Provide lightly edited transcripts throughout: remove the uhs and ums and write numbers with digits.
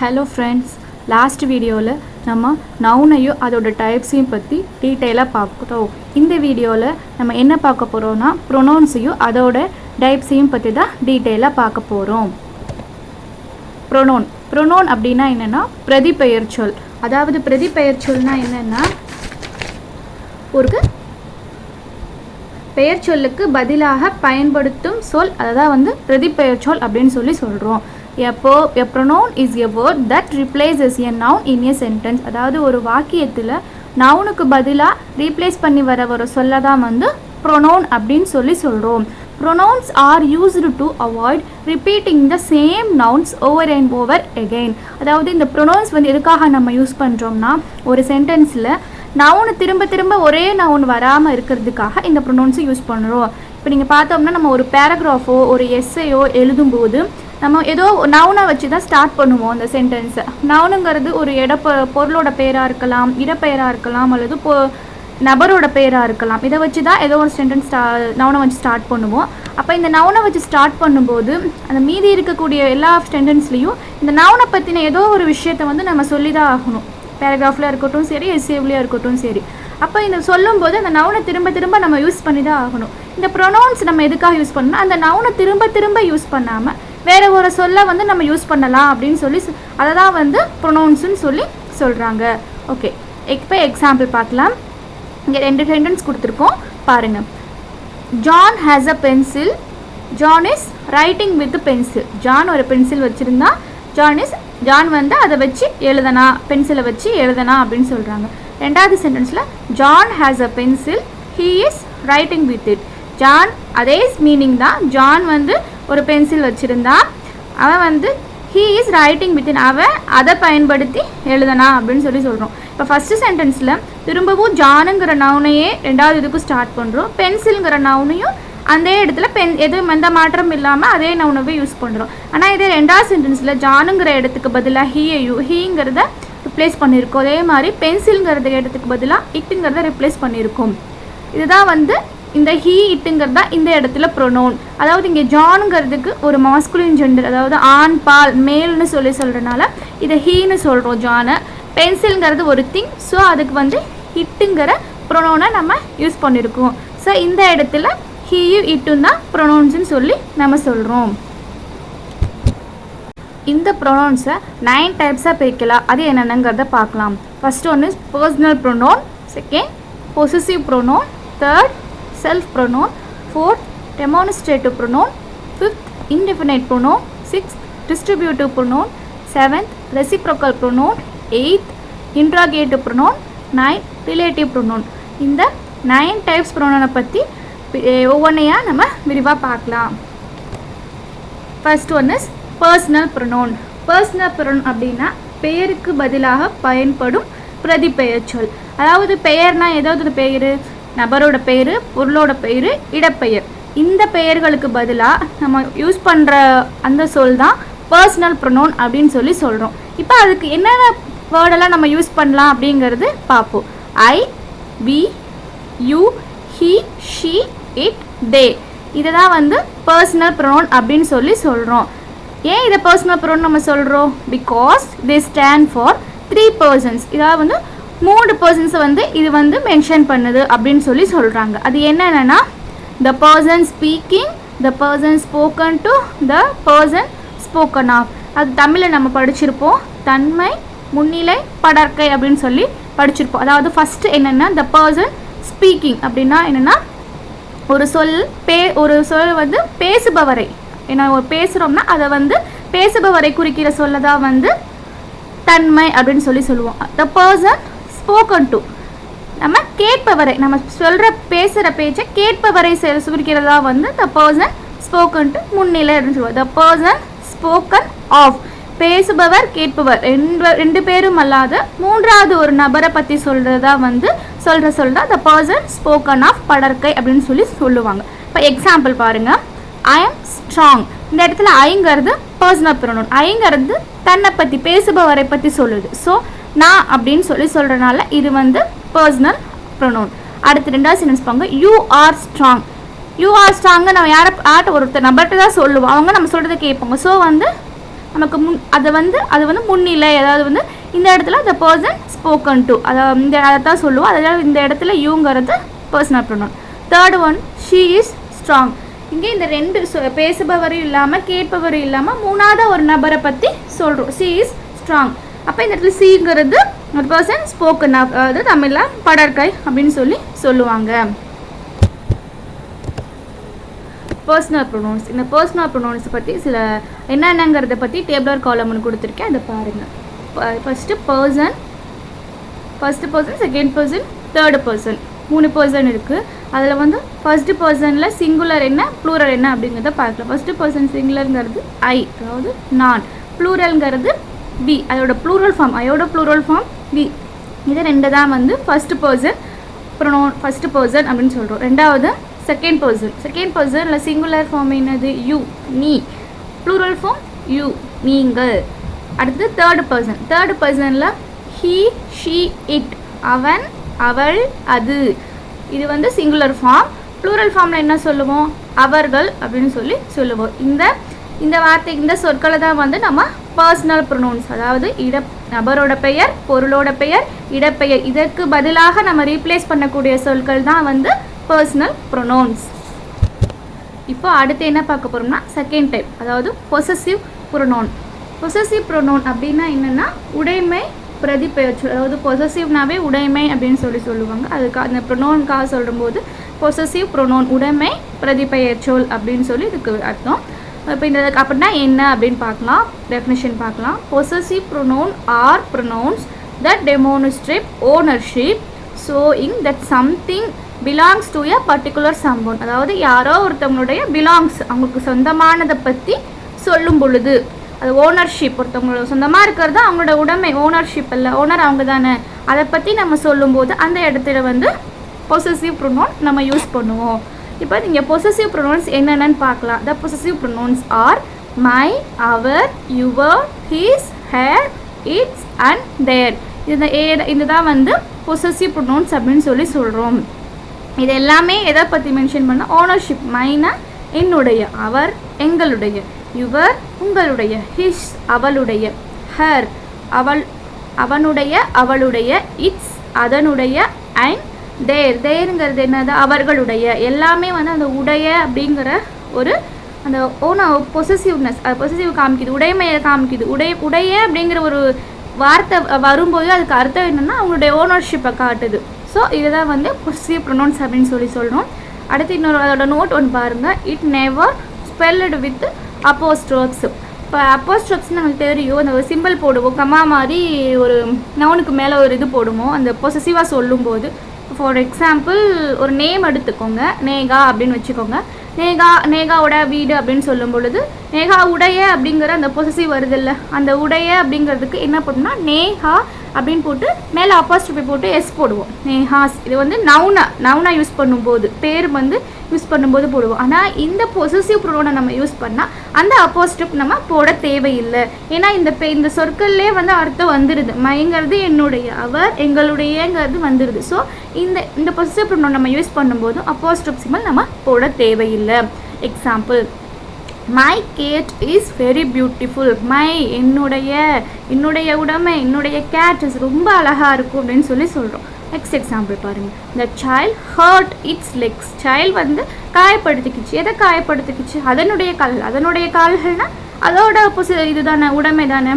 Hello friends, last video la நம்ம நவுனையும் அதோட டைப்ஸையும் பற்றி டீட்டெயிலாக பார்க்குறோம். இந்த வீடியோவில் நம்ம என்ன பார்க்க போகிறோம்னா ப்ரொனவுன்ஸையும் அதோட டைப்ஸையும் பற்றி தான் டீட்டெயிலாக பார்க்க போகிறோம். ப்ரொனவுன் அப்படின்னா என்னென்னா பிரதிபெயர்ச்சொல். அதாவது பிரதிபெயர்ச்சொல்னா என்னென்னா ஒரு பெயர் சொல்லுக்கு பதிலாக பயன்படுத்தும் சொல், அதான் பிரதிபெயர்ச்சொல் அப்படின்னு சொல்கிறோம். A pronoun is a word that replaces a noun in a sentence. அதாவது ஒரு வாக்கியத்தில் நவுனுக்கு பதிலாக ரீப்ளேஸ் பண்ணி வர ஒரு சொல்ல தான் pronoun அப்படின்னு சொல்கிறோம். Pronouns are used to avoid repeating the same nouns over and over again. அதாவது இந்த pronouns எதுக்காக நம்ம யூஸ் பண்ணுறோம்னா ஒரு சென்டென்ஸில் நவுனு திரும்ப ஒரே நவுன் வராமல் இருக்கிறதுக்காக இந்த ப்ரொனவுன்ஸை யூஸ் பண்ணுறோம். இப்போ நீங்கள் பார்த்தோம்னா நம்ம ஒரு பேராகிராஃபோ ஒரு எஸ்ஸையோ எழுதும்போது நம்ம ஏதோ நவுனை வச்சு தான் ஸ்டார்ட் பண்ணுவோம் அந்த சென்டென்ஸை. நவுனுங்கிறது ஒரு பொருளோட பேராக இருக்கலாம், இடப்பெயராக இருக்கலாம், அல்லது நபரோட பேராக இருக்கலாம். இதை வச்சு தான் ஏதோ ஒரு சென்டென்ஸ் நவுனை வச்சு ஸ்டார்ட் பண்ணுவோம். அப்போ இந்த நவுனை வச்சு ஸ்டார்ட் பண்ணும்போது அந்த மீதி இருக்கக்கூடிய எல்லா சென்டென்ஸ்லேயும் இந்த நவுனை பற்றின ஏதோ ஒரு விஷயத்தை நம்ம சொல்லி தான் ஆகணும். பேராகிராஃபில் இருக்கட்டும் சரி, எஸ்ஏவிலையாக இருக்கட்டும் சரி. அப்போ இந்த சொல்லும்போது அந்த நவுனை திரும்ப நம்ம யூஸ் பண்ணி தான் ஆகணும். இந்த ப்ரொனவுன்ஸ் நம்ம எதுக்காக யூஸ் பண்ணணும், அந்த நவுனை திரும்ப யூஸ் பண்ணாமல் வேறு ஒரு சொல்ல நம்ம யூஸ் பண்ணலாம் அப்படின்னு அதை தான் ப்ரொனவுன்ஸ்னு சொல்கிறாங்க. ஓகே, இப்போ எக்ஸாம்பிள் பார்க்கலாம். இங்கே 2 சென்டென்ஸ் கொடுத்துருக்கோம் பாருங்கள். John has a pencil, John is writing with pencil. John ஒரு பென்சில் வச்சுருந்தா ஜான் அதை வச்சு எழுதனா, பென்சிலை வச்சு எழுதனா அப்படின்னு சொல்கிறாங்க. ரெண்டாவது சென்டென்ஸில் John has a pencil, he is writing with it. John அதே மீனிங் தான். ஜான் ஒரு பென்சில் வச்சுருந்தா அவன் he is writing with it, அவன் அதை பயன்படுத்தி எழுதனா அப்படின்னு சொல்கிறோம். இப்போ ஃபஸ்ட்டு சென்டென்ஸில் திரும்பவும் ஜானுங்கிற நவுனையே ரெண்டாவது இதுக்கு ஸ்டார்ட் பண்ணுறோம். பென்சில்ங்கிற நவுனையும் அந்த இடத்துல எந்த மாற்றம் இல்லாமல் அதே நவுனவே யூஸ் பண்ணுறோம். ஆனால் இதே ரெண்டாவது சென்டென்ஸில் ஜானுங்கிற இடத்துக்கு பதிலாக ஹீங்கிறத ரிப்ளேஸ் பண்ணியிருக்கோம். அதே மாதிரி பென்சில்ங்கிறத இடத்துக்கு பதிலாக இட்டுங்கிறத ரிப்ளேஸ் பண்ணியிருக்கோம். இதுதான் இந்த ஹீ இட்டுங்கிறது தான் இந்த இடத்துல ப்ரொனவுன். அதாவது இங்கே ஜானுங்கிறதுக்கு ஒரு மாஸ்குலின் ஜெண்டர், அதாவது ஆண் பால் மேல்னு சொல்கிறனால இதை ஹீன்னு சொல்கிறோம் ஜானை. பென்சில்ங்கிறது ஒரு திங், ஸோ அதுக்கு இட்டுங்கிற ப்ரொனவுனை நம்ம யூஸ் பண்ணியிருக்கோம். ஸோ இந்த இடத்துல ஹீயும் இட்டும் தான் ப்ரொனவுன்ஸ்னு நம்ம சொல்கிறோம். இந்த ப்ரொனவுன்ஸை 9 டைப்ஸாக பிரிக்கலாம். அது என்னென்னங்கிறத பார்க்கலாம். First one is personal pronoun, second possessive pronoun, third self pronoun, fourth demonstrative pronoun, fifth indefinite pronoun, sixth distributive pronoun, seventh reciprocal pronoun, eighth interrogative pronoun, 9 relative pronoun. இந்த 9 டைப்ஸ் ப்ரொனவுனை பற்றி ஒவ்வொன்றையா நம்ம விரிவாக பார்க்கலாம். First one is personal pronoun. Personal pronoun அப்படின்னா பெயருக்கு பதிலாக பயன்படும் பிரதிபெயர் சொல். அதாவது பெயர்னா ஏதாவது ஒரு பெயர், நபரோட பெயர், பொருளோட பெயர், இடப்பெயர், இந்த பெயர்களுக்கு பதிலாக நம்ம யூஸ் பண்ணுற அந்த சொல் தான் பர்சனல் ப்ரொனவுன் அப்படின்னு சொல்கிறோம். இப்போ அதுக்கு என்னென்ன வேர்டெல்லாம் நம்ம யூஸ் பண்ணலாம் அப்படிங்கிறது பார்ப்போம். I, we, you, he, she, it, they, இதை தான் பர்சனல் ப்ரொனவுன் அப்படின்னு சொல்கிறோம். ஏன் இதை பர்சனல் ப்ரொனவுன் நம்ம சொல்கிறோம்? Because they stand for 3 persons. இதாவது 3 பர்சன்ஸை இது மென்ஷன் பண்ணுது அப்படின்னு சொல்கிறாங்க. அது என்னென்னா the person speaking, the person spoken to, the person spoken of. அது தமிழில் நம்ம படிச்சிருப்போம். தன்மை, முன்னிலை, படர்க்கை அப்படின்னு படிச்சிருப்போம். அதாவது ஃபஸ்ட்டு என்னென்னா த பர்சன் ஸ்பீக்கிங் அப்படின்னா என்னென்னா ஒரு சொல் பேசுபவரை, ஏன்னா பேசுகிறோம்னா அதை பேசுபவரை குறிக்கிற சொல்ல தான் தன்மை அப்படின்னு சொல்லுவோம். த பர்சன் ஸ்போக்கன் டு, நம்ம கேட்பவரை, நம்ம பேசுகிற பேச்சை கேட்பவரை குறிக்கிறதா த பர்சன் ஸ்போக்கன் டு, முன்னிலை அப்படின்னு சொல்லுவோம். த பர்சன் ஸ்போக்கன் ஆஃப், பேசுபவர் கேட்பவர் ரெண்டு பேரும் அல்லாத மூன்றாவது ஒரு நபரை பற்றி சொல்கிறதா சொல்கிறதான் த பர்சன் ஸ்போக்கன் ஆஃப், படர்க்கை அப்படின்னு சொல்லுவாங்க. இப்போ எக்ஸாம்பிள் பாருங்கள். I am strong. இந்த இடத்துல ஐங்கிறது பர்சனல் ப்ரொனவுன். ஐங்கிறது தன்னை பற்றி, பேசுபவரை பற்றி சொல்லுது. ஸோ நான் அப்படின்னு சொல்கிறனால இது பர்சனல் ப்ரொனவுன். அடுத்து ரெண்டாவது சென்டென்ஸ் பாருங்க. You are strong. You are strong நம்ம ஒருத்தர் நபர்கிட்ட தான் சொல்லுவோம். அவங்க நம்ம சொல்கிறத கேட்பாங்க. ஸோ நமக்கு அது வந்து முன்னிலை, அதாவது வந்து இந்த இடத்துல the person spoken to, அதை தான் சொல்லுவோம். அதாவது இந்த இடத்துல யூங்கிறது personal pronoun. Third one she is strong. இங்கே இந்த ரெண்டு பேசுபவரும் இல்லாமல் கேட்பவரும் இல்லாமல் மூணாவது ஒரு நபரை பற்றி சொல்கிறோம். she is strong. அப்போ இந்த இடத்துல சிங்கிறது ஒரு பர்சன் ஸ்போக்கன், அதாவது தமிழில் படற்கை அப்படின்னு சொல்லுவாங்க. Personal pronouns. இந்த பர்சனல் ப்ரொனவுன்ஸ் பற்றி சில என்னென்னங்கிறத பற்றி டேபிளர் காலம்னு கொடுத்துருக்கேன், அதை பாருங்கள். First person, second person, third person, 3 person இருக்குது. அதில் வந்து ஃபஸ்ட்டு பர்சனில் சிங்குலர் என்ன, ப்ளூரல் என்ன அப்படிங்கிறத பார்க்கலாம். ஃபஸ்ட்டு பர்சன் சிங்குலருங்கிறது ஐ, அதாவது நான். ப்ளூரல்ங்கிறது வி, அதோட ப்ளூரல் ஃபார்ம், ஐயோட ப்ளூரல் ஃபார்ம் வி. இது ரெண்டு தான் வந்து first person pronoun, first person அப்படின்னு சொல்கிறோம். ரெண்டாவது செகண்ட் பர்சன் இல்லை சிங்குலர் ஃபார்ம் என்னது, யூ, நீ. ப்ளூரல் ஃபார்ம் யூ, நீங்கள். அடுத்து தேர்டு பர்சனில் ஹீ, ஷீ, இட், அவன், அவள், அது. இது வந்து சிங்குலர் ஃபார்ம். ப்ளூரல் ஃபார்மில் என்ன சொல்லுவோம், அவர்கள் அப்படின்னு சொல்லுவோம். இந்த வார்த்தை, இந்த சொற்களை தான் வந்து நம்ம பர்சனல் ப்ரொனவுன்ஸ், அதாவது நபரோட பெயர், பொருளோட பெயர், இடப்பெயர், இதற்கு பதிலாக நம்ம ரீப்ளேஸ் பண்ணக்கூடிய சொற்கள் தான் வந்து பர்சனல் ப்ரொனவுன்ஸ். இப்போ அடுத்து என்ன பார்க்க போகிறோம்னா செகண்ட் டைப், அதாவது பொசசிவ் ப்ரொனவுன். பொசசிவ் ப்ரொனவுன் அப்படின்னா என்னென்னா உடைமை பிரதிபெயர்ச்சொல், அதாவது பொசசிவ்னாவே உடைமை அப்படின்னு சொல்லுவாங்க. அதுக்கு அந்த ப்ரொனவுனுக்காக சொல்லும்போது பொசசிவ் ப்ரொனவுன், உடைமை பிரதிபெயர்ச்சொல் அப்படின்னு இதுக்கு அர்த்தம். இப்போ இந்த அப்படின்னா என்ன அப்படின்னு பார்க்கலாம், டெஃபினிஷன் பார்க்கலாம். Possessive pronoun are pronouns that demonstrate ownership, showing that something belongs to a particular someone. அதாவது யாரோ ஒருத்தவங்களுடைய பிலாங்ஸ், அவங்களுக்கு சொந்தமானதை பற்றி சொல்லும் பொழுது, அது ஓனர்ஷிப், ஒருத்தவங்களோட சொந்தமாக இருக்கிறது அவங்களோட உடைமை, ஓனர்ஷிப் இல்லை, ஓனர் அவங்க தானே, அதை பற்றி நம்ம சொல்லும்போது அந்த இடத்துல வந்து பொசசிவ் ப்ரொனவுன் நம்ம யூஸ் பண்ணுவோம். இப்போ நீங்கள் பொசசிவ் ப்ரொனவுன்ஸ் என்னென்னு பார்க்கலாம். The possessive pronouns are my, our, your, his, her, its and their. இதுதான் வந்து பொசசிவ் ப்ரொனவுன்ஸ் அப்படின்னு சொல்கிறோம். இது எல்லாமே எதை பற்றி மென்ஷன் பண்ண, ஓனர்ஷிப். மைனா என்னுடைய, அவர் எங்களுடைய, யுவர் உங்களுடைய, ஹிஸ் அவளுடைய, ஹர் அவனுடைய அவளுடைய, இட்ஸ் அதனுடைய, அண்ட் தேருங்கிறது என்னது, அவர்களுடைய. எல்லாமே வந்து அந்த உடைய அப்படிங்கிற ஒரு அந்த பொசசிவ்னஸ், அது பொசசிவ் காமிக்குது, உடைமையை காமிக்குது. உடைய அப்படிங்கிற ஒரு வார்த்தை வரும்போது அதுக்கு அர்த்தம் என்னென்னா அவங்களுடைய ஓனர்ஷிப்பை காட்டுது. ஸோ இதுதான் வந்து பொசசிவ் ப்ரொனவுன்ஸ் அப்படின்னு சொல்கிறோம். அடுத்து இன்னொரு அதோட நோட் ஒன்று பாருங்கள். It never spelled with apostrophes. இப்போ அப்போஸ்ட்ரோப்ஸ்னு நமக்கு தெரியும், அந்த ஒரு சிம்பிள் போடுவோம், கம்மா மாதிரி ஒரு நவுனுக்கு மேலே ஒரு இது போடுவோம் அந்த பொசசிவாக சொல்லும்போது. ஃபார் எக்ஸாம்பிள் ஒரு நேம் எடுத்துக்கோங்க, நேகா அப்படின்னு வச்சுக்கோங்க. நேகாவோட வீடு அப்படின்னு சொல்லும் பொழுது நேகா உடைய அப்படிங்கிற அந்த பொசசிவ் வருது இல்லை, அந்த உடைய அப்படிங்கிறதுக்கு என்ன பண்ணணும்னா நேஹா அப்படின்னு போட்டு மேலே அப்போஸ்ட்ரோபி போட்டு எஸ் போடுவோம், நேஹாஸ். இது வந்து நவுனா யூஸ் பண்ணும்போது, பேர் வந்து யூஸ் பண்ணும்போது போடுவோம். ஆனால் இந்த பொசசிவ் ப்ரொனவுனை நம்ம யூஸ் பண்ணால் அந்த அப்போஸ்ட்ரோப் நம்ம போட தேவையில்லை. ஏன்னா இந்த சொற்கள்லே வந்து அர்த்தம் வந்துடுது. மைங்கிறது என்னுடைய, அவர் எங்களுடையங்கிறது வந்துடுது. ஸோ இந்த பொசசிவ் ப்ரொனவுன் நம்ம யூஸ் பண்ணும்போது அப்போஸ்ட்ரோப் சிம்பல் நம்ம போட தேவையில்லை. Example, my cat is very beautiful. My என்னுடைய உடைமை, என்னுடைய கேட் இஸ் ரொம்ப அழகாக இருக்கும் அப்படின்னு சொல்கிறோம். நெக்ஸ்ட் எக்ஸாம்பிள் பாருங்கள். The child hurt its legs. Child வந்து காயப்படுத்திக்கிச்சு. எதை காயப்படுத்திக்கிச்சு, அதனுடைய கால்கள்னால் அதோட இது தானே, உடைமை தானே,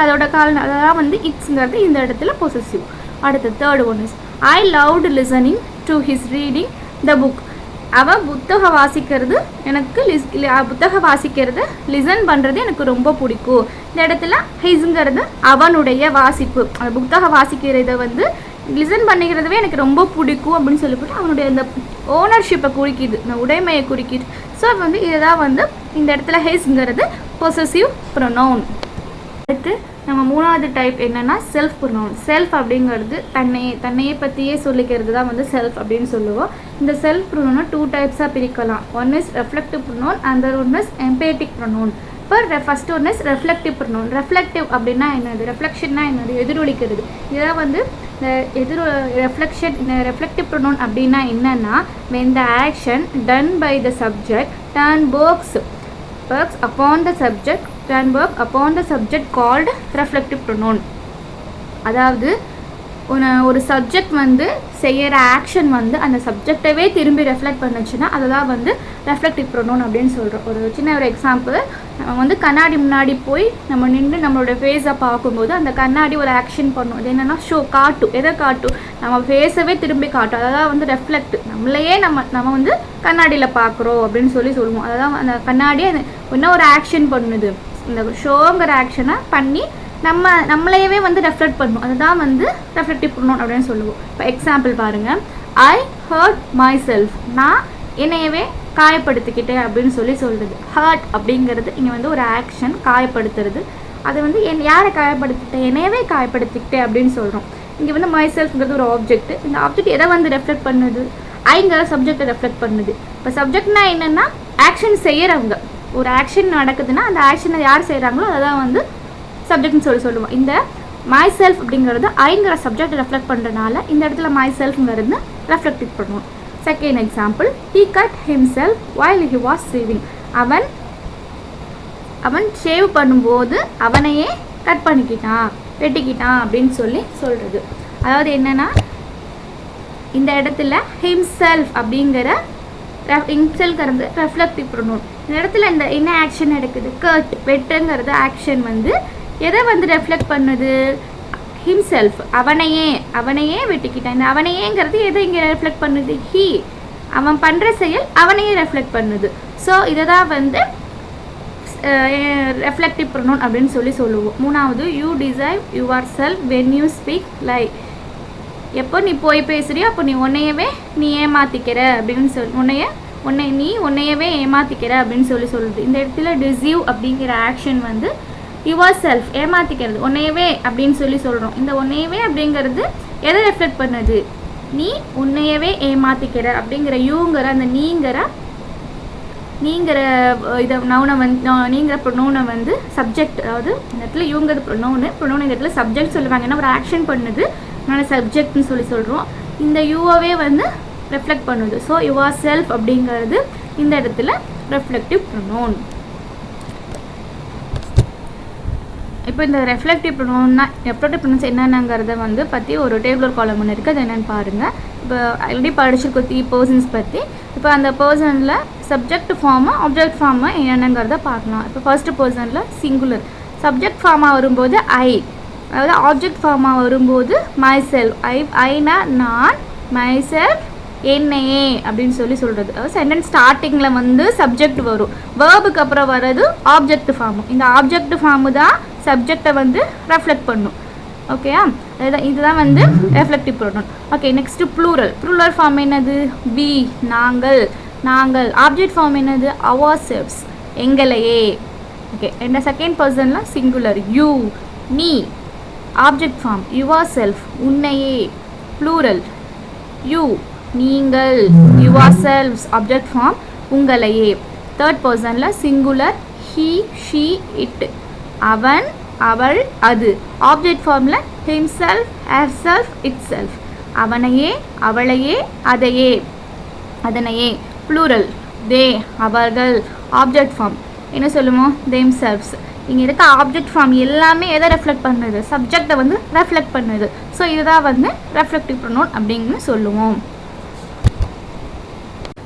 அதோட கால், அதெல்லாம் வந்து இட்ஸ்ங்கிறது இந்த இடத்துல பொசசிவ். அடுத்து third one is I loved listening to his reading the book. அவன் புத்தகம் வாசிக்கிறது, புத்தகம் வாசிக்கிறது, லிசன் பண்ணுறது எனக்கு ரொம்ப பிடிக்கும். இந்த இடத்துல ஹிஸ்ங்கிறது அவனுடைய வாசிப்பு, அந்த புத்தகம் வாசிக்கிறத வந்து லிசன் பண்ணிக்கிறதுவே எனக்கு ரொம்ப பிடிக்கும் அப்படின்னு சொல்லிவிட்டு அவனுடைய அந்த ஓனர்ஷிப்பை குறிக்கிது, அந்த உடைமையை குறிக்கிது. ஸோ வந்து இதுதான் வந்து இந்த இடத்துல ஹிஸ்ங்கிறது பொசசிவ் ப்ரொனவுன். அடுத்து நம்ம மூணாவது டைப் என்னென்னா செல்ஃப் ப்ரொனவுன். செல்ஃப் அப்படிங்கிறது தன்னையே பற்றியே சொல்லிக்கிறது தான் வந்து செல்ஃப் அப்படின்னு சொல்லுவோம். இந்த செல்ஃப் ப்ரொனவுனை 2 டைப்ஸாக பிரிக்கலாம். One is reflective pronoun, and one is emphatic pronoun. இப்போ first one is reflective pronoun. Reflective அப்படின்னா என்னது, ரெஃப்ளெக்ஷன்னா என்னது, எதிரொலிக்கிறது. இதான் வந்து இந்த ரெஃப்ளெக்டிவ் ப்ரொனவுன் அப்படின்னா என்னென்னா, when the action done by the subject turn works upon the subject can work upon the subject called reflective pronoun. அதாவது ஒரு சப்ஜெக்ட் வந்து செய்கிற ஆக்ஷன் வந்து அந்த சப்ஜெக்டவே திரும்பி ரெஃப்ளெக்ட் பண்ணுச்சுன்னா அதை தான் வந்து ரெஃப்ளெக்டிவ் ப்ரொனவுன் அப்படின்னு சொல்கிறோம். ஒரு சின்ன ஒரு எக்ஸாம்பிள், நம்ம வந்து கண்ணாடி முன்னாடி போய் நம்ம நின்று நம்மளோட ஃபேஸை பார்க்கும்போது அந்த கண்ணாடி ஒரு ஆக்ஷன் பண்ணும். அது என்னென்னா காட்டும். எதை காட்டும்? நம்ம ஃபேஸவே திரும்பி காட்டும். அதான் வந்து ரெஃப்ளெக்ட். நம்மளையே நம்ம வந்து கண்ணாடியில் பார்க்குறோம் அப்படின்னு சொல்லுவோம். அதான் அந்த கண்ணாடியே என்ன ஒரு ஆக்ஷன் பண்ணுது, இந்த ஷோங்கிற ஆக்ஷனை பண்ணி நம்மளையவே வந்து ரெஃப்ளெக்ட் பண்ணும். அதுதான் வந்து ரெஃப்ளெக்டிவ் ப்ரொனவுன் அப்படின்னு சொல்லுவோம். இப்போ எக்ஸாம்பிள் பாருங்கள். ஐ ஹர்ட் மை செல்ஃப், நான் என்னையவே காயப்படுத்திக்கிட்டேன் அப்படின்னு சொல்லுது. ஹர்ட் அப்படிங்கிறது இங்கே வந்து ஒரு ஆக்ஷன், காயப்படுத்துறது. அது வந்து யாரை காயப்படுத்திக்கிட்டேன்? என்னையவே காயப்படுத்திக்கிட்டேன் அப்படின்னு சொல்கிறோம். இங்கே வந்து மை செல்ஃப்ங்கிறது ஒரு ஆப்ஜெக்ட். இந்த ஆப்ஜெக்ட் எதை வந்து ரெஃப்ளெக்ட் பண்ணுது? ஐங்கிற சப்ஜெக்டை ரெஃப்ளெக்ட் பண்ணுது. இப்போ சப்ஜெக்ட்னா என்னென்னா ஆக்ஷன் செய்கிறவங்க. ஒரு ஆக்ஷன் நடக்குதுன்னா அந்த ஆக்ஷனை யார் செய்கிறாங்களோ அதை தான் வந்து சப்ஜெக்ட்னு சொல்லுவோம். இந்த மை செல்ஃப் அப்படிங்கிறது ஐங்கிற சப்ஜெக்ட் ரெஃப்ளெக்ட் பண்ணுறதுனால இந்த இடத்துல மை செல்ஃப்ங்கிறது ரெஃப்ளெக்டிவ் பண்ணுவோம். Second example, he cut himself while he was shaving. அவன் ஷேவ் பண்ணும்போது அவனையே கட் பண்ணிக்கிட்டான், வெட்டிக்கிட்டான் அப்படின்னு சொல்கிறது. அதாவது என்னென்னா இந்த இடத்துல himself அப்படிங்கிற himselfங்கிறது ரெஃப்ளெக்டிவ் ப்ரொனவுன். இந்த இடத்துல இந்த என்ன ஆக்ஷன் நடக்குது? கட், வெட்டுங்கிறது ஆக்ஷன் வந்து எதை வந்து ரெஃப்ளெக்ட் பண்ணுது? ஹிம்செல்ஃப், அவனையே வெட்டிக்கிட்டான். இந்த அவனையேங்கிறது எதை இங்கே ரெஃப்ளெக்ட் பண்ணுது? ஹீ, அவன் பண்ணுற செயல் அவனையே ரெஃப்ளெக்ட் பண்ணுது. ஸோ இதை தான் வந்து ரெஃப்ளெக்டிவ் ப்ரொனவுன் அப்படின்னு சொல்லுவோம். மூணாவது, you deceive yourself when you speak lie. எப்போ நீ போய் பேசுறியோ அப்போ நீ ஏமாத்திக்கிற அப்படின்னு உன்னையவே ஏமாத்திக்கிற அப்படின்னு சொல்லுது. இந்த இடத்துல டிசீவ் அப்படிங்கிற ஆக்ஷன் வந்து யுவர் செல்ஃப், ஏமாத்திக்கிறது, உன்னையவே அப்படின்னு சொல்கிறோம். இந்த உன்னையவே அப்படிங்கிறது எதை ரெஃப்ளெக்ட் பண்ணுது? நீ உன்னையவே ஏமாத்திக்கிற அப்படிங்கிற யூங்கிற அந்த நீங்கிற இதை நீங்கிற ப்ரொனவுனை வந்து சப்ஜெக்ட், அதாவது இந்த இடத்துல யூங்கிறது ப்ரொனவுன் இந்த இடத்துல சப்ஜெக்ட் சொல்லுவாங்க. ஏன்னா ஒரு ஆக்ஷன் பண்ணுது, அதனால சப்ஜெக்ட்னு சொல்கிறோம். இந்த யூவை வந்து ரெஃப்ளெக்ட் பண்ணுது. ஸோ யுவர் செல்ஃப் அப்படிங்கிறது இந்த இடத்துல ரெஃப்ளெக்டிவ் ப்ரொனவுன். இப்போ இந்த ரெஃப்ளெக்டிவ் ப்ரொனவுன்ஸ் என்னென்னங்கிறத வந்து பற்றி ஒரு டேபிள் காலம் ஒன்று இருக்குது. அது என்னென்னு பாருங்கள். இப்போ ஆல்ரெடி படிச்சிருக்கோம் 3 பர்சன்ஸ் பற்றி. இப்போ அந்த பர்சனில் சப்ஜெக்ட் ஃபார்மு, ஆப்ஜெக்ட் ஃபார்மு என்னென்னங்கிறத பார்க்கலாம். இப்போ ஃபர்ஸ்ட் பர்சனில் சிங்குலர், சப்ஜெக்ட் ஃபார்மாக வரும்போது ஐ, அதாவது ஆப்ஜெக்ட் ஃபார்மாக வரும்போது மை செல்ஃப். ஐனா நான், மை செல்ஃப் என்னையே அப்படின்னு சொல்கிறது. அதாவது சென்டென்ஸ் ஸ்டார்டிங்கில் வந்து சப்ஜெக்ட் வரும், வேர்புக்கு அப்புறம் வர்றது ஆப்ஜெக்ட் ஃபார்மு. இந்த ஆப்ஜெக்ட் ஃபார்மு தான் சப்ஜெக்டை வந்து ரெஃப்ளெக்ட் பண்ணும். ஓகேயா? இதுதான் வந்து reflective pronoun. Okay, next plural form என்னது? வி, நாங்கள். ஆப்ஜெக்ட் ஃபார்ம் என்னது? அவர் செல்ஃப்ஸ், எங்களையே. ஓகே, இந்த செகண்ட் பர்சனில் சிங்குலர், யூ, நீ. ஆப்ஜெக்ட் ஃபார்ம் யுவர் செல்ஃப், உன்னையே. ப்ளூரல், யூ, நீங்கள், யுவர் செல்ஃப்ஸ். ஆப்ஜெக்ட் ஃபார்ம் உங்களையே. தேர்ட் பர்சனில் சிங்குலர், ஹீ, ஷீ, இட். அவன், அவள், அது. ஆப்ஜெக்ட் ஃபார்மில் himself, herself, itself. அவனையே, அவளையே, அதையே, அதனையே. ப்ளூரல், தே, அவர்கள். ஆப்ஜெக்ட் ஃபார்ம் என்ன சொல்லுவோம்? themselves. இங்கே இருக்க ஆப்ஜெக்ட் ஃபார்ம் எல்லாமே எதை ரெஃப்ளெக்ட் பண்ணுது? சப்ஜெக்டை வந்து ரெஃப்ளெக்ட் பண்ணுது. ஸோ இதுதான் வந்து ரெஃப்ளெக்டிவ் ப்ரொனவுன் அப்படின்னு சொல்லுவோம்.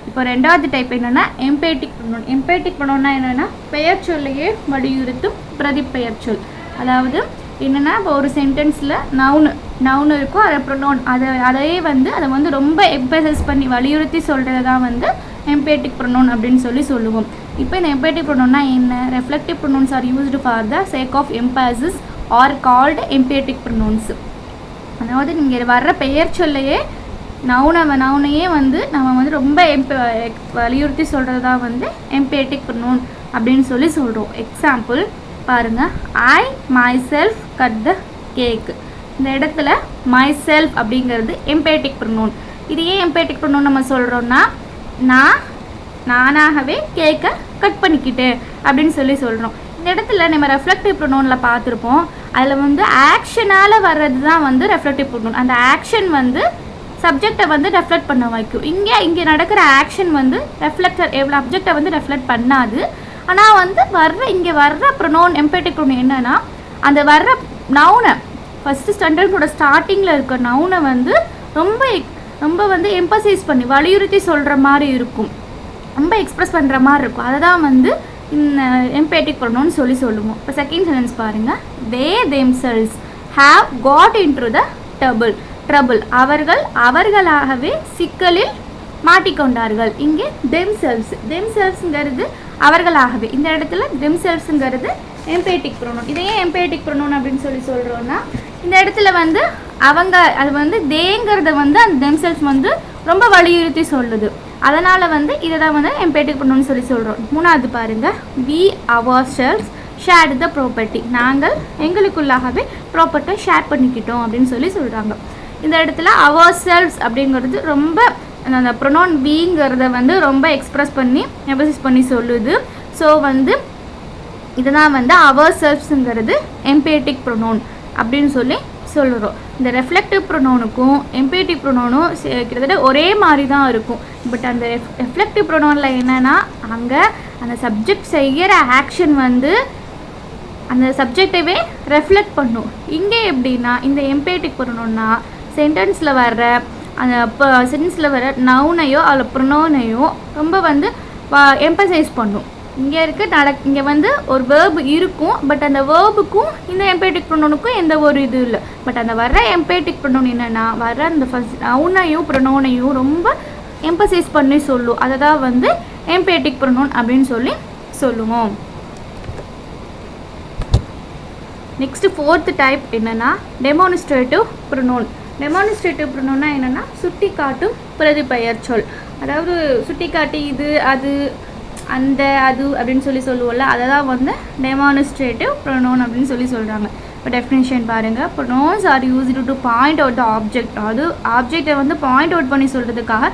இப்போ ரெண்டாவது டைப் என்னென்னா எம்பேட்டிக் ப்ரொனவுன். எம்பேட்டிக் ப்ரொனவுன்னா என்னென்னா பெயர் சொல்லையே வலியுறுத்தும் பிரதிப்பெயர் சொல். அதாவது என்னென்னா இப்போ ஒரு சென்டென்ஸில் நவுன் இருக்கும், அதை ப்ரொனவுன் அதையே வந்து அதை வந்து ரொம்ப எம்பசைஸ் பண்ணி வலியுறுத்தி சொல்கிறது தான் வந்து எம்பேட்டிக் ப்ரொனவுன் அப்படின்னு சொல்லுவோம். இப்போ இந்த எம்பேட்டிக் ப்ரொனவுன்னா என்ன? Reflective pronouns are used for the sake of emphasis are called emphatic pronouns. அதாவது நீங்கள் வர்ற பெயர் சொல்லையே நவுனையே வந்து நம்ம வந்து ரொம்ப வலியுறுத்தி சொல்கிறது தான் வந்து எம்பேட்டிக் ப்ரொனவுன் அப்படின்னு சொல்கிறோம். எக்ஸாம்பிள் பாருங்கள், I my self cut the cake. இந்த இடத்துல மை செல்ஃப் அப்படிங்கிறது எம்பேட்டிக் ப்ரொனவுன். இது ஏன் எம்பேட்டிக் ப்ரொனவுன் நம்ம சொல்கிறோன்னா, நானாகவே கேக்கை கட் பண்ணிக்கிட்டேன் அப்படின்னு சொல்கிறோம். இந்த இடத்துல நம்ம ரெஃப்ளெக்டிவ் ப்ரொனவுனில் பார்த்துருப்போம், அதில் வந்து ஆக்ஷனால் வர்றது தான் வந்து ரெஃப்ளெக்டிவ் ப்ரொனவுன். அந்த ஆக்ஷன் வந்து சப்ஜெக்டை வந்து ரெஃப்ளெக்ட் பண்ண வைக்கும். இங்கே நடக்கிற ஆக்ஷன் வந்து அப்ஜெக்டை வந்து ரெஃப்ளெக்ட் பண்ணாது. ஆனால் வந்து இங்கே வர்ற ப்ரொனவுன் எம்பேட்டிக் ப்ரொனவுன் என்னன்னா அந்த வர்ற நவுனை ஃபஸ்ட்டு ஸ்டாண்டர்டோட ஸ்டார்டிங்கில் இருக்க நவுனை வந்து ரொம்ப வந்து எம்பசைஸ் பண்ணி வலியுறுத்தி சொல்கிற மாதிரி இருக்கும், ரொம்ப எக்ஸ்ப்ரெஸ் பண்ணுற மாதிரி இருக்கும். அதை தான் வந்து இந்த எம்பேட்டிக் ப்ரொனவுன் சொல்லுவோம். இப்போ செகண்ட் சென்டென்ஸ் பாருங்கள். They themselves have got into the trouble. அவர்களாகவே சிக்கலில் மாட்டிக்கொண்டார்கள். இங்கே தெம்செல்ஸ்ங்கிறது அவர்களாகவே. இந்த இடத்துல தெம்செல்ஸ்ங்கிறது எம்பேட்டிக் ப்ரொனவுன். இதையே எம்பேட்டிக் ப்ரொனவுன் அப்படின்னு சொல்கிறோன்னா இந்த இடத்துல வந்து அது வந்து தேங்கிறத வந்து அந்த தெம்செல்ஸ் வந்து ரொம்ப வலியுறுத்தி சொல்லுது. அதனால் வந்து இதை தான் வந்து எம்பேட்டிக் ப்ரொனவுன் சொல்கிறோம். மூணாவது பாருங்கள். we ourselves shared the property. நாங்கள் எங்களுக்குள்ளாகவே ப்ராப்பர்ட்டியை ஷேர் பண்ணிக்கிட்டோம் அப்படின்னு சொல்கிறாங்க. இந்த இடத்துல ourselves அப்படிங்கிறது ரொம்ப அந்த ப்ரொனவுன் வீங்கிறத வந்து ரொம்ப எக்ஸ்ப்ரெஸ் பண்ணி எம்பசைஸ் பண்ணி சொல்லுது. ஸோ வந்து இதுதான் வந்து ourselvesங்கிறது எம்பேட்டிக் ப்ரொனவுன் அப்படின்னு சொல்லுறோம். இந்த ரெஃப்ளெக்டிவ் ப்ரொனவுனுக்கும் எம்பேட்டிக் ப்ரொனவுனும் கிட்டத்தட்ட ஒரே மாதிரி தான் இருக்கும். பட் அந்த ரெஃப்ளெக்டிவ் ப்ரொனவுனில் என்னென்னா அங்கே அந்த சப்ஜெக்ட் செய்கிற ஆக்ஷன் வந்து அந்த சப்ஜெக்டவே ரெஃப்ளெக்ட் பண்ணும். இங்கே எப்படின்னா இந்த எம்பேட்டிக் ப்ரொனவுன்னா சென்டென்ஸில் வர்ற நவுனையோ அல்ல ப்ரொனவுனையோ ரொம்ப வந்து எம்பசைஸ் பண்ணும். இங்கே வந்து ஒரு வேர்பு இருக்கும், பட் அந்த வேர்புக்கும் இந்த எம்பேட்டிக் ப்ரொனவுனுக்கும் எந்த ஒரு இது இல்லை. பட் அந்த வர்ற எம்பேட்டிக் ப்ரொனவுன் என்னென்னா வர்ற அந்த ஃபர்ஸ்ட் நவுனையும் ப்ரொனவுனையும் ரொம்ப எம்பசைஸ் பண்ணி சொல்லும். அதை தான் வந்து எம்பேட்டிக் ப்ரொனவுன் அப்படின்னு சொல்லுவோம். நெக்ஸ்ட் ஃபோர்த் டைப் என்னென்னா டெமான்ஸ்ட்ரேட்டிவ் ப்ரொனவுன். டெமான்ஸ்ட்ரேட்டிவ் ப்ரொனவுன்னா என்னென்னா சுட்டி காட்டும் பிரதிபெயர் சொல். அதாவது சுட்டி காட்டி இது அது அந்த அது அப்படின்னு சொல்லுவோம்ல, அதை தான் வந்து டெமான்ஸ்ட்ரேட்டிவ் ப்ரொனவுன் அப்படின்னு சொல்கிறாங்க. இப்போ டெஃபினேஷன் பாருங்கள். Pronounce are used to point out the object. அது ஆப்ஜெக்டை வந்து பாயிண்ட் அவுட் பண்ணி சொல்கிறதுக்காக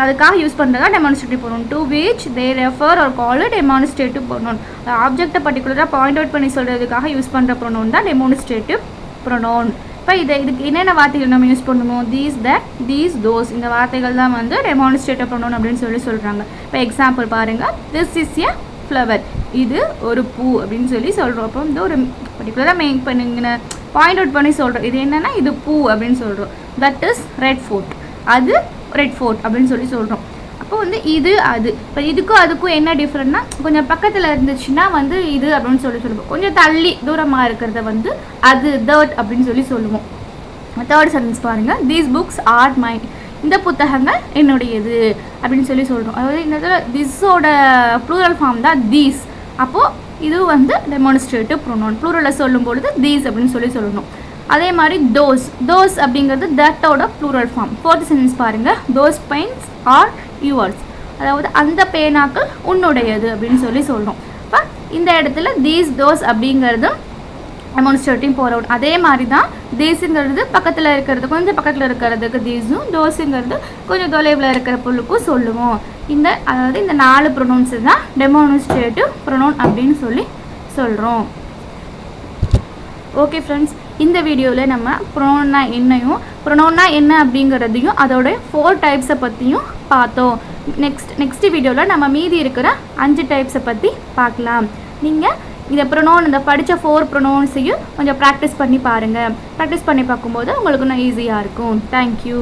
அதுக்காக யூஸ் பண்ணுறதா demonstrative pronoun. To which they refer are called demonstrative pronoun. ஆப்ஜெக்டை பர்டிகுலராக பாயிண்ட் அவுட் பண்ணி சொல்கிறதுக்காக யூஸ் பண்ணுற ப்ரொனவுன் தான் டெமான்ஸ்ட்ரேட்டிவ் ப்ரொனவுன். இப்போ இதுக்கு என்னென்ன வார்த்தைகள் நம்ம யூஸ் பண்ணுவோம்? These, that, these, those. இந்த வார்த்தைகள் தான் வந்து டெமான்ஸ்ட்ரேட்டிவ் ப்ரொனவுன் அப்படின்னு சொல்கிறாங்க. இப்போ எக்ஸாம்பிள் பாருங்கள். This is a flower. இது ஒரு பூ அப்படின்னு சொல்கிறோம். அப்போ வந்து ஒரு பர்டிகுலராக பாயிண்ட் அவுட் பண்ணி சொல்கிறோம். இது என்னென்னா இது பூ அப்படின்னு சொல்கிறோம். That is Red Fort. அது ரெட் ஃபோர்ட் அப்படின்னு சொல்கிறோம். அப்போ வந்து இது அது. இப்போ இதுக்கும் அதுக்கும் என்ன டிஃப்ரெண்ட்னா கொஞ்சம் பக்கத்தில் இருந்துச்சுன்னா வந்து இது அப்படின்னு சொல்லுவோம். கொஞ்சம் தள்ளி தூரமாக இருக்கிறத வந்து அது தட் அப்படின்னு சொல்லுவோம். தேர்ட் சென்டென்ஸ் பாருங்கள். தீஸ் புக்ஸ் ஆர் மைன். இந்த புத்தகங்கள் என்னுடையது அப்படின்னு சொல்கிறோம். அதாவது இந்த இடத்துல திஸோட ப்ளூரல் ஃபார்ம் தான் தீஸ். அப்போது இது வந்து டெமான்ஸ்ட்ரேட்டிவ் ப்ரொனவுன். ப்ளூரலில் சொல்லும் பொழுது தீஸ் அப்படின்னு சொல்லணும். அதே மாதிரி தோஸ் அப்படிங்கிறது தட்டோட ப்ளூரல் ஃபார்ம். ஃபோர்த் சென்டென்ஸ் பாருங்கள். Those pens are yours. அதாவது அந்த பேனாக்கள் உன்னுடையது அப்படின்னு சொல்கிறோம். இப்போ இந்த இடத்துல தீஸ் தோஸ் அப்படிங்கிறதும் டெமான்ஸ்ட்ரேட்டிவ் ப்ரொனவுன். அதே மாதிரி தான் தீஸுங்கிறது பக்கத்தில் இருக்கிறது, கொஞ்சம் பக்கத்தில் இருக்கிறதுக்கு தீஸும், தோஸுங்கிறது கொஞ்சம் தொலைவில் இருக்கிற பொருளுக்கும் சொல்லுவோம். அதாவது இந்த 4 ப்ரொனவுன்ஸு தான் டெமான்ஸ்ட்ரேட்டிவ் ப்ரொனவுன் அப்படின்னு சொல்கிறோம். ஓகே ஃப்ரெண்ட்ஸ், இந்த வீடியோவில் நம்ம ப்ரொனவுன்னா என்ன அப்படிங்கிறதையும் அதோட 4 டைப்ஸை பற்றியும் பார்த்தோம். நெக்ஸ்ட் வீடியோவில் நம்ம மீதி இருக்கிற 5 டைப்ஸை பற்றி பார்க்கலாம். நீங்கள் இந்த ப்ரொனவுன் இந்த படித்த 4 ப்ரொனவுன்ஸையும் கொஞ்சம் ப்ராக்டிஸ் பண்ணி பாருங்கள். ப்ராக்டிஸ் பண்ணி பார்க்கும்போது உங்களுக்கு இன்னும் ஈஸியாக இருக்கும். தேங்க்யூ.